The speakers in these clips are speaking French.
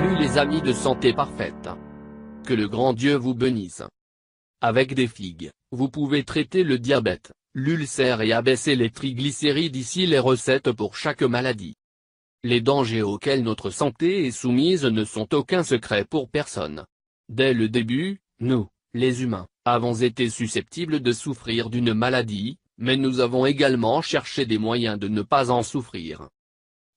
Bienvenue les amis de Santé Parfaite. Que le grand Dieu vous bénisse. Avec des figues, vous pouvez traiter le diabète, l'ulcère et abaisser les triglycérides. Ici les recettes pour chaque maladie. Les dangers auxquels notre santé est soumise ne sont aucun secret pour personne. Dès le début, nous, les humains, avons été susceptibles de souffrir d'une maladie, mais nous avons également cherché des moyens de ne pas en souffrir.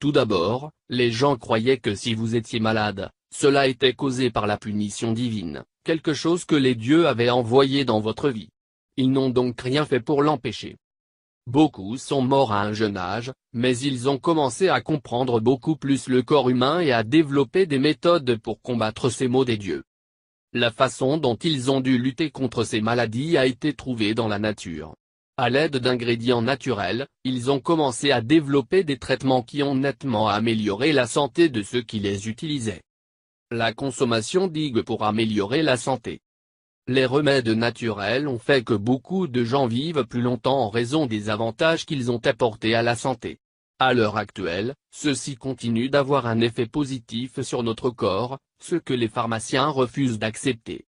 Tout d'abord, les gens croyaient que si vous étiez malade, cela était causé par la punition divine, quelque chose que les dieux avaient envoyé dans votre vie. Ils n'ont donc rien fait pour l'empêcher. Beaucoup sont morts à un jeune âge, mais ils ont commencé à comprendre beaucoup plus le corps humain et à développer des méthodes pour combattre ces maux des dieux. La façon dont ils ont dû lutter contre ces maladies a été trouvée dans la nature. À l'aide d'ingrédients naturels, ils ont commencé à développer des traitements qui ont nettement amélioré la santé de ceux qui les utilisaient. La consommation digue pour améliorer la santé. Les remèdes naturels ont fait que beaucoup de gens vivent plus longtemps en raison des avantages qu'ils ont apportés à la santé. À l'heure actuelle, ceux-ci continuent d'avoir un effet positif sur notre corps, ce que les pharmaciens refusent d'accepter.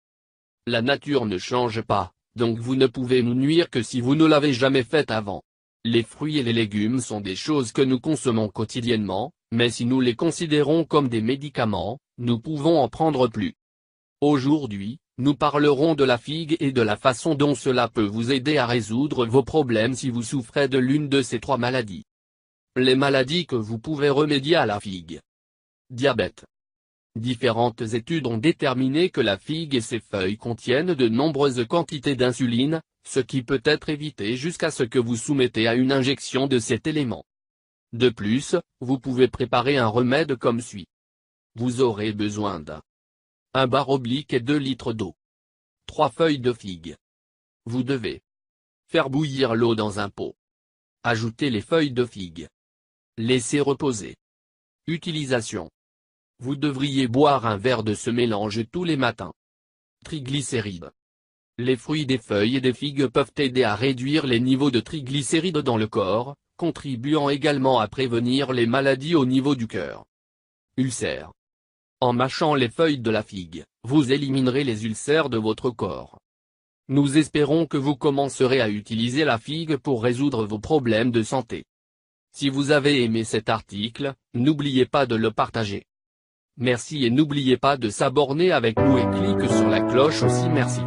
La nature ne change pas, donc vous ne pouvez nous nuire que si vous ne l'avez jamais fait avant. Les fruits et les légumes sont des choses que nous consommons quotidiennement, mais si nous les considérons comme des médicaments, nous pouvons en prendre plus. Aujourd'hui, nous parlerons de la figue et de la façon dont cela peut vous aider à résoudre vos problèmes si vous souffrez de l'une de ces trois maladies. Les maladies que vous pouvez remédier à la figue. Diabète. Différentes études ont déterminé que la figue et ses feuilles contiennent de nombreuses quantités d'insuline, ce qui peut être évité jusqu'à ce que vous soumettez à une injection de cet élément. De plus, vous pouvez préparer un remède comme suit. Vous aurez besoin d'un bar oblique et 2 litres d'eau. 3 feuilles de figue. Vous devez faire bouillir l'eau dans un pot. Ajouter les feuilles de figue. Laisser reposer. Utilisation. Vous devriez boire un verre de ce mélange tous les matins. Triglycérides. Les fruits des feuilles et des figues peuvent aider à réduire les niveaux de triglycérides dans le corps, contribuant également à prévenir les maladies au niveau du cœur. Ulcères. En mâchant les feuilles de la figue, vous éliminerez les ulcères de votre corps. Nous espérons que vous commencerez à utiliser la figue pour résoudre vos problèmes de santé. Si vous avez aimé cet article, n'oubliez pas de le partager. Merci et n'oubliez pas de s'abonner avec nous et cliquez sur la cloche aussi. Merci.